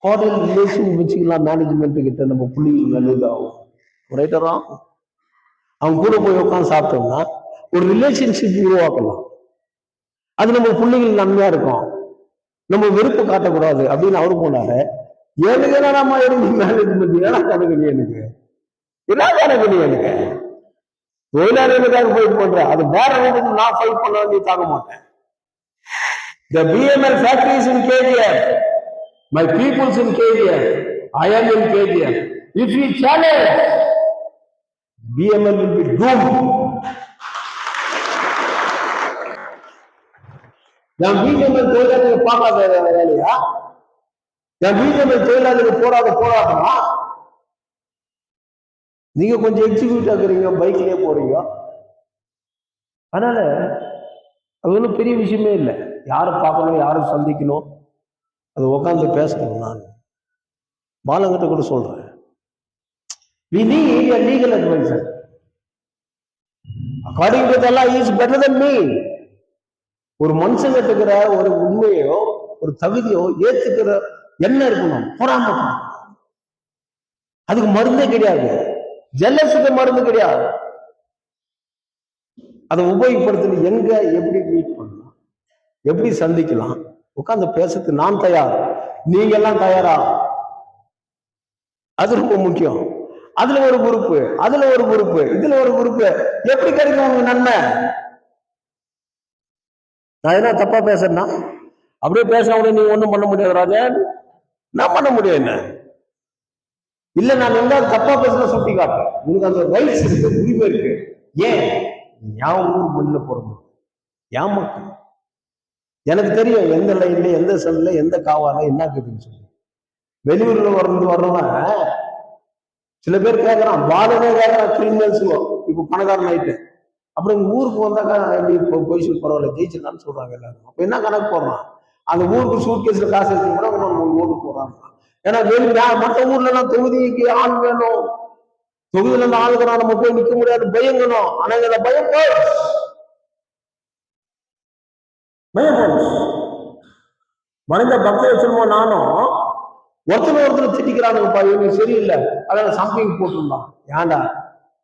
ஹோட்டல் ரிலேஷன் வச்சுக்கலாம், மேனேஜ்மெண்ட் கிட்ட நம்ம புள்ளிகள் நல்லதாகும். ரைட்டரா அவங்க கூட போய் உட்காந்து சாப்பிட்டோம்னா ஒரு ரிலேஷன்ஷிப் உருவாக்கலாம். அது நம்ம புள்ளிகள் நன்மையா இருக்கும். நம்ம வெறுப்பு காட்டக்கூடாது அப்படின்னு அவரு போனாரு. எனக்கு என்னமா இருக்கு மேனேஜ்மெண்ட்? ஏன்னா கணக்கு எனக்கு என்ன கணக்கு எனக்கு தொழிலாளர்களுக்காக ஃபைட் பண்றேன். அது வேற நான் ஃபைட் பண்ண வேண்டிய தாங்க மாட்டேன். The BML factories in KGF, my peoples in KGF, I am in KGF. If we challenge, BML will be doomed. N BML தொழிலாளர்கள் பார்க்காத வேலையா? என் BML தொழிலாளர்கள் போராட்டமா? நீங்க கொஞ்சம் எக்ஸிக்யூட் ஆகுறீங்க, பைக்லயே போறீங்க. அதனால அது ஒன்றும் பெரிய விஷயமே இல்லை. யாரை பார்க்கணும், யாரை சந்திக்கணும், அது உட்காந்து பேசணும். நான் பாலங்கிட்ட கூட சொல்றேன், we need a legal advisor. According to the law, he is better than me. ஒரு மனுஷன் கட்டுக்கிற ஒரு உண்மையோ ஒரு தகுதியோ ஏத்துக்கிற என்ன இருக்கணும், பொறாம. அதுக்கு மருந்தே கிடையாது, ஜெல்லஸுக்கு மருந்து கிடையாது. அதை உபயோகப்படுத்தி எங்க எப்படி மீட் பண்ணலாம், எப்படி சந்திக்கலாம், உட்கார்ந்து பேசுறதுக்கு நான் தயார், நீங்க எல்லாம் தயாரா? அது ரொம்ப முக்கியம். அதுல ஒரு குரூப்பு, அதுல ஒரு குரூப்பு, இதுல ஒரு குரூப்பு. எப்படி கிடைக்கும் உங்களுக்கு நன்மை? நான் என்ன தப்பா பேசுறேன்னா அப்படியே பேசின நீங்க ஒண்ணும் பண்ண முடியாது ராஜன். நான் பண்ண முடியும் என்ன இல்ல, நான் எங்காவது தப்பா பேசுற சுட்டி காட்டுறேன். உங்களுக்கு அந்த ரைட்ஸ் இருக்கு, உரிமை இருக்கு. ஏன்? என் ஊர் மண்ணில பிறந்து என் மக்கள், எனக்கு தெரியும் எந்த லைன்ல, எந்த செல்ல, எந்த காவால என்ன இருக்குதுன்னு சொல்லி. வெளியூர்ல வர்றவன் சில பேர் கேட்கறான், பாலனே கேட்கறான், கிரிமினல்ஸுங்க இப்ப பணக்காரன் ஆயிட்டு. அப்படி உங்க ஊருக்கு வந்தாக்கா எப்படி போய் பரவாயில்ல ஜெயிச்சிடலான்னு சொல்றாங்க எல்லாரும். அப்ப என்ன கணக்கு போடுறான்? அந்த ஊருக்கு சூட் கேஸ்ல காசு எடுத்து கூட ஓட்டு போடுறாங்க. ஏன்னா மற்ற ஊர்ல எல்லாம் தொகுதிக்கு ஆள் வேணும், தொகுதியில இருந்து ஆளுக்குறா நம்ம போய் நிக்க முடியாது, பயங்கணும். ஆனா இந்த பயம் மறைந்த பக்த வச்சிருமோ நானும் ஒருத்தர் திட்டிக்கிறானுங்கப்பா, இவங்க சரியில்லை, அதான் சம்திங் போட்டிருந்தான். ஏன்டா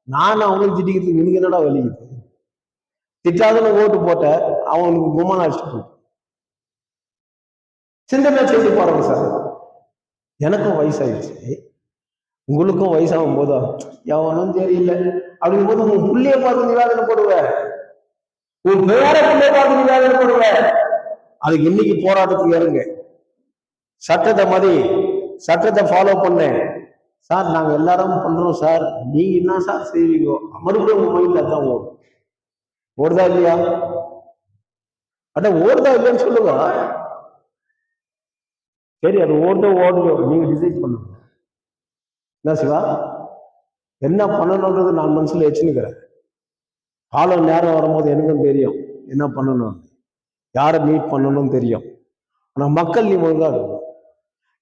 நானும் அவனுக்கு திட்டிக்கிறதுக்கு இவனுக்கு என்னடா வலிக்குது? திட்டாதுன்னு ஓட்டு போட்ட அவனுக்கு கும்மான அடிச்சுட்டு சிந்தனை செய்து பாருங்க சார். எனக்கும் வயசாயிடுச்சு, உங்களுக்கும் வயசாகும் போதா எவனும் தெரியல அப்படிங்கும் போது உன் புள்ளைய பார்த்து நிவாதனை போடுவ, உன் பேர புள்ளைய பார்த்து நிவாதனை போடுவ. அதுக்கு இன்னைக்கு போராட்டத்துக்கு இறங்க, சட்டத்தை மதி, சட்டத்தை ஃபாலோ பண்ண. சார் நாங்க எல்லாரும் பண்றோம் சார், நீங்க என்ன சார் செய்வீங்க? மறுபடியும் உங்க மைண்ட்ல தான் ஓடும். ஓடுதா இல்லையா? அட ஓடுதா இல்லையான்னு சொல்லுங்க. சரி, அது ஓடுதோ ஓடுதோ நீங்க டிசைட் பண்ணுங்க. என்ன சிவா? என்ன பண்ணணுன்றது நான் மனசுல வச்சுன்னுக்கிறேன். காலம் நேரம் வரும்போது எனக்கும் தெரியும் என்ன பண்ணணும், யாரை மீட் பண்ணணும்னு தெரியும். ஆனா மக்கள் நீ ஒழுங்கா இருக்கும்.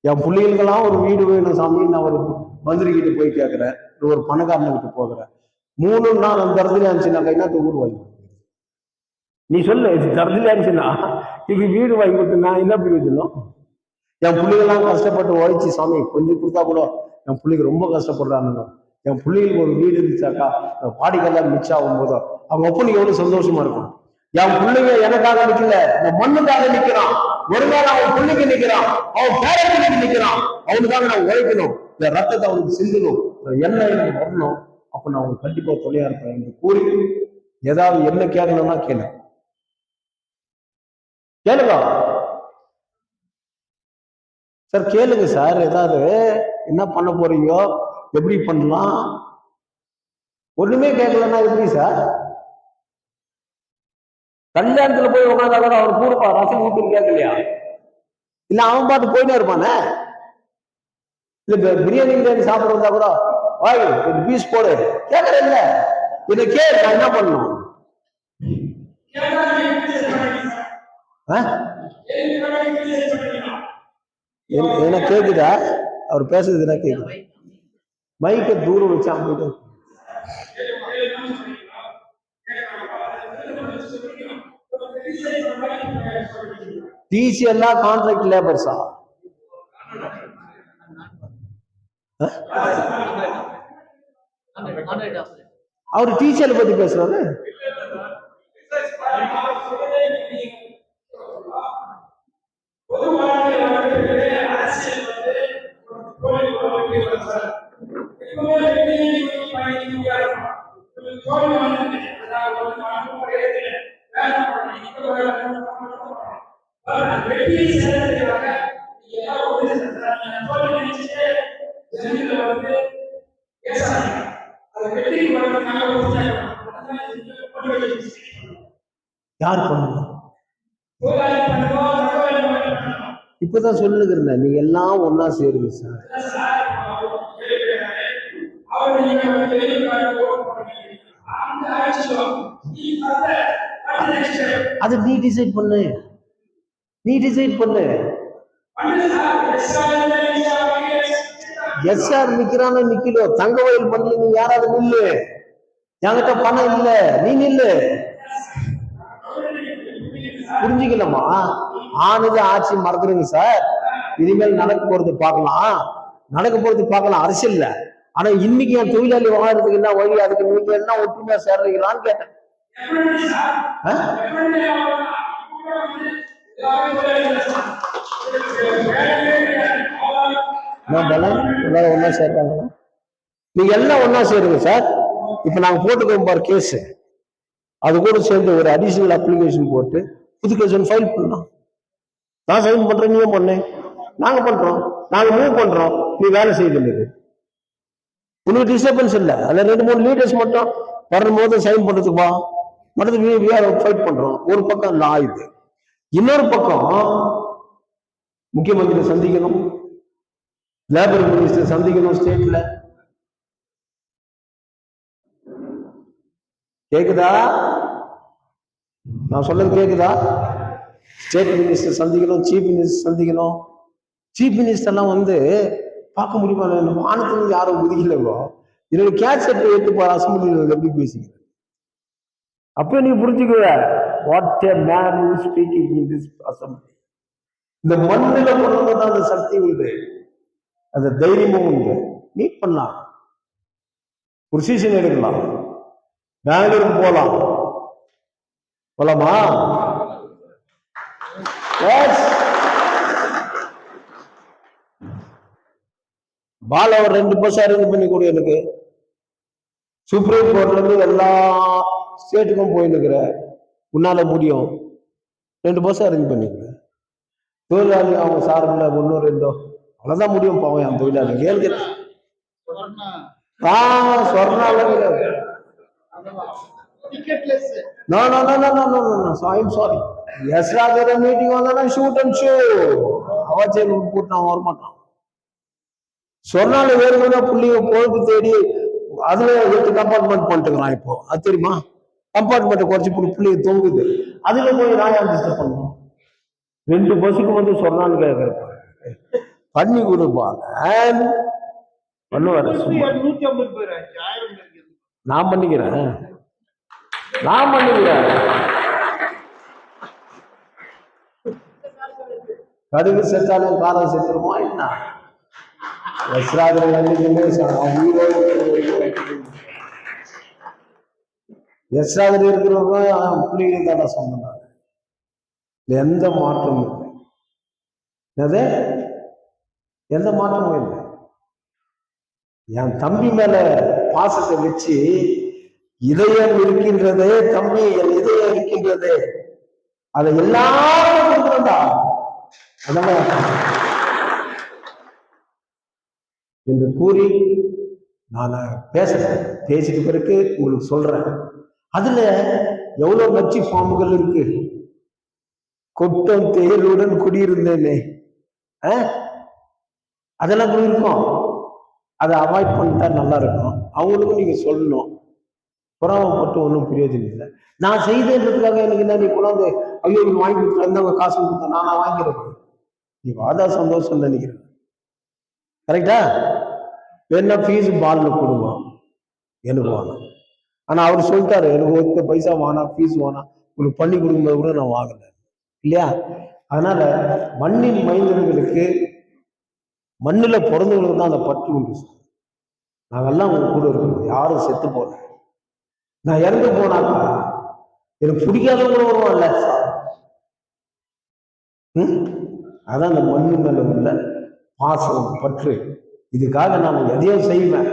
என் பிள்ளைகளுக்கெல்லாம் ஒரு வீடு வேணும் சாமி, நான் ஒரு மந்திரி கிட்ட போய் கேட்கிறேன், ஒரு பணக்காரன் கிட்ட போகிறேன். 3 நாள் அந்த இடத்துல இருந்துச்சுனாக்கா என்ன ஊர் வாங்கி நீ சொல்லு, தரத்துல இருந்துச்சுன்னா இது வீடு வாங்கி கொடுத்து நான் என்ன பிரயோஜனம்? என் பிள்ளைகள்லாம் கஷ்டப்பட்டு உழைச்சி சாமி கொஞ்சம் கொடுத்தா கூட என் பிள்ளைக்கு ரொம்ப கஷ்டப்படுறானுங்க. என் பிள்ளைகளுக்கு ஒரு வீடு இருந்துச்சாக்கா வாடிக்கைலாம் மிச்சம் ஆகும் போதும் அவங்க ஒப்பனுக்கு எவ்வளவு சந்தோஷமா இருக்கும். என் பிள்ளைங்க எனக்காக நிக்கல, இந்த மண்ணுக்காக நிக்கிறான். ஒரு நாள் அவன் பிள்ளைக்கு நிக்கிறான், அவன் பேரனுக்கு நிக்கிறான். அவனுக்காக நான் உழைக்கணும், இந்த ரத்தத்தை அவனுக்கு சிந்தணும், எண்ணெய் எனக்கு வரணும். அப்ப நான் அவனுக்கு கண்டிப்பா துணையா இருப்பேன் என்று கூறி ஏதாவது என்ன கேட்கணும்னா கேளுங்க சார், கேளுங்க சார். ஏதாவது என்ன பண்ண போறீங்க, எப்படி பண்ணலாம், ஒண்ணுமே கேட்கலன்னா எப்படி சார்? கல்யாணத்துல போய் உட்காந்தா கூட அவர் கூடுப்பா ரசம் ஊத்துன்னு கேட்கலையா? இல்ல அவன் பாட்டு போயிட்டே இருப்பானே. இல்ல பிரியாணி கிரியாணி சாப்பிடுறதா கூட வாய் ஒரு பீஸ் போடு கேட்கற இல்ல. இதை கேளு, நான் என்ன பண்ணணும்? என்ன கேக்குதா? அவர் பேசுறது என்ன கேக்குது? மைக்க தூரம் வச்சு போயிட்டு டிசி எல்லாம் கான்ட்ராக்ட் லேபர்ஸா? அவரு டீச்சர் பத்தி பேசுறாரு. யார் பண்ணணும்? இப்பதான் சொல்லுகிறேன், நீங்க எல்லாம் ஒன்னா சேருங்க சார். அது நீ டிசைட் பண்ணு, நீ டிசைட் பண்ணு. எஸ்ஆர் நிக்கிறான்னு நிக்கலோ, தங்க வயல் பண்ணல, நீ யாராவது நில்லு. என்கிட்ட பணம் இல்ல, நீ நில்லு. புரிஞ்சுக்கலாமா? ஆனது ஆட்சி மறந்துடுங்க சார். இனிமேல் நடக்க போறது பார்க்கலாம், நடக்க போறது பார்க்கலாம் அரசியல்ல. ஆனா இன்னைக்கு என் தொழிலாளி வாழறதுக்கு என்ன வழி, அதுக்கு நீங்க என்ன ஒற்றுமையா சேர்றீங்களான்னு கேட்டேன். ஒன்னா சேர்றாங்க, நீங்க எல்லாம் ஒன்னா சேருங்க சார். இப்ப நாங்க போட்டுக்கோம் பாரு கேஸ், அது கூட சேர்ந்து ஒரு அடிஷனல் அப்ளிகேஷன் போட்டு புது கேஸ் ஃபைல் பண்ணலாம். நான் சைன் பண்றேன், நீயும் பண்ணு, நாங்க பண்றோம், நாங்க மூவ் பண்றோம், நீ வேலை செய்யுது. உனக்கு டிஸ்டர்பன்ஸ் இல்லை. அதுல 2-3 லீடர்ஸ் மட்டும் வரும்போது சைன் பண்றதுக்கு வா, மற்றது ஃபைட் பண்றோம். ஒரு பக்கம் லா இது, இன்னொரு பக்கம் முக்கியமந்திரி சந்திக்கணும், லேபர் மினிஸ்டர் சந்திக்கணும் ஸ்டேட்ல. கேக்குதா? நான் சொல்றது கேக்குதா? ஸ்டேட் மினிஸ்டர் சந்திக்கணும், சீஃப் மினிஸ்டர் சந்திக்கணும். சீஃப் மினிஸ்டர்லாம் பார்க்க முடியுமா? வானத்துல யாரும் உதிக்கலோ, என்னோட கேட்செட் எடுத்து போற அசம்பிளியில் எப்படி பேசிக்கிறேன்? அப்ப நீ புரிஞ்சுக்குவ, what a man who speaking in this assembly. இந்த மண்ணில கொண்டுதான் அந்த சக்தி உண்டு, அந்த தைரியமும் உண்டு. மீட் பண்ணலாம், பொசிஷன் எடுக்கலாம், பெங்களூருக்கு போலாமா? பால ஒரு 2 பஸ் அரேஞ்ச் பண்ணி கொடு எனக்கு. சுப்ரீம் கோர்ட்ல இருந்து எல்லா ஸ்டேட்டுக்கும் போயிருக்கிற, உன்னால முடியும், 2 பஸ் அரேஞ்ச் பண்ணிக்கிறேன். தொழிலாளி அவங்க சார்பில் 1-2 அவ்வளவுதான் முடியும். பாவம் என் தொழிலாளி கேள்வி சொர்ணாலும் No, I'm sorry. Yes, rather meeting on shoot and show. அவச்சேன் கூட்டம் வரமாட்டான். சொன்னாலும் வேறுனா புள்ளிங்க பொழுது தேடி அதுல 8 கம்பார்ட்மெண்ட் பண்ணிட்டுக்கிறான் இப்போ. அது தெரியுமா? கம்பார்ட்மெண்ட்டை குறைச்சி பிள்ளைங்க தொங்குது. அதுல போய் நான் ஏன் டிஸ்டர்ப் பண்ணணும்? 2 பஸ்ஸுக்கு வந்து சொன்னான்னு கேட்கிறப்ப பண்ணி கொடுப்பாங்க. பண்ணுவாரு. நான் பண்ணிக்கிறேன். கடுகு செத்தாலும் காலம் செத்துருமா என்ன? எஸ்ராதிரி இருக்கிறவங்க பிள்ளைங்க தானே சொன்னாங்க. எந்த மாற்றமும் இல்லை. எந்த மாற்றமும் இல்லை. என் தம்பி மேல பாசத்தை வச்சு இதயம் இருக்கின்றதே தம்பி, என் இதயம் இருக்கின்றதே, அதை எல்லாரும் என்று கூறி நான் பேசிட்டு பிறகு உங்களுக்கு சொல்றேன். அதுல எவ்வளவு நச்சு பாம்புகள் இருக்கு. கொட்டம் தேருடன் குடியிருந்தேனே, அதெல்லாம் கூட இருக்கும். அதை அவாய்ட் பண்ணிட்டா நல்லா இருக்கும். அவங்களுக்கும் நீங்க சொல்லணும். புறாமப்பட்டு ஒன்றும் பிரயோஜனம் இல்லை. நான் செய்தேன்றதுக்காக எனக்கு என்ன நீ கொண்டாந்து ஐயோ வாங்கி கொடுத்துருந்தவங்க காசு கொடுத்தா நான் வாங்கிறேன். நீ வாதா சந்தோஷம் நினைக்கிறேன். கரெக்டா? என்ன ஃபீஸ் பால்னு கொடுவோம் எனக்கு வாங்க. ஆனா அவர் சொல்லிட்டாரு, எனக்கு 1 பைசா வானா, ஃபீஸ் வானா, உங்களுக்கு பண்ணி கொடுக்கும்போது கூட நான் வாங்கல இல்லையா? அதனால மண்ணின் மைந்தர்களுக்கு, மண்ணில் பிறந்தவங்களுக்கு தான் அந்த பற்று உண்டு. நாங்கெல்லாம் உங்க கூட இருக்கணும். யாரும் செத்து போல. நான் இறந்து போனாக்கா எனக்கு பிடிக்காதவங்க வருவான்ல. அதான் அந்த மண்ணு மேல உள்ள பாசம், பற்று. இதுக்காக நான் எதையும் செய்வேன்.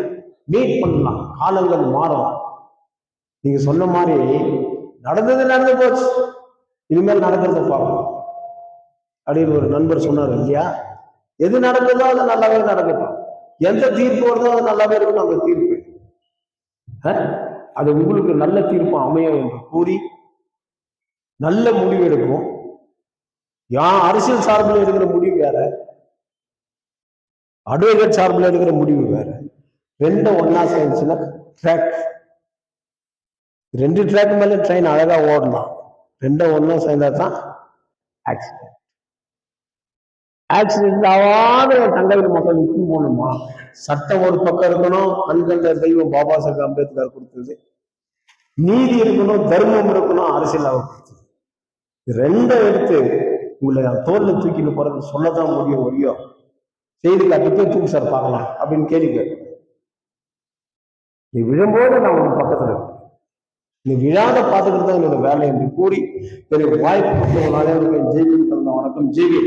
மீட் பண்ணலாம். காலங்கள் மாறும். நீங்க சொன்ன மாதிரி நடந்து போச்சு, இனிமேல் நடக்கிறத பார்க்கணும் அப்படின்னு ஒரு நண்பர் சொன்னார் இல்லையா? எது நடக்குதோ அது நல்லாவே நடக்கட்டும். எந்த தீர்ப்பு வருதோ அது நல்லாவே இருக்கணும். அந்த தீர்ப்பு அது உங்களுக்கு நல்ல தீர்ப்பு அமையும் என்று கூறி நல்ல முடிவு எடுக்கும். அரசியல் சார்பில் எடுக்கிற முடிவு வேற, அட்வொகேட் சார்பில் எடுக்கிற முடிவு வேற. 2 ஒன்னா சேர்ந்துச்சுன்னா ட்ராக், 2 ட்ராக் மேல ட்ரெயின் அழகா ஓடலாம். 2 ஒன்னா சேர்ந்தா தான் ஆக்சிடென்ட். ஆக்சிடென்ட் ஆகாத தங்கவேலு மக்கள் நிற்கும் போகணுமா? சட்டம் ஒரு பக்கம் இருக்கணும். கண்கண்ட தெய்வம் பாபா சாஹேப் அம்பேத்கர் கொடுத்தது. நீதி இருக்கணும், தர்மம் இருக்கணும், அரசியல் அவர் கொடுத்தது. 2 எடுத்து உங்களை நான் தோல்ல தூக்கிட்டு போறது சொல்லதான் முடியும். ஒழியோ செய்து காட்டிட்டு தூக்கு சார் பார்க்கலாம் அப்படின்னு கேள்வி கேட்க. நீ விழும்போது நான் உங்க பக்கத்துல இருக்கேன். நீ விழாத பார்த்துக்கிட்டு தான் என்னோட வேலை என்று கூறி எனக்கு வாய்ப்பு கொடுத்த நாளே ஜெய்வி. வணக்கம் ஜெய்வி.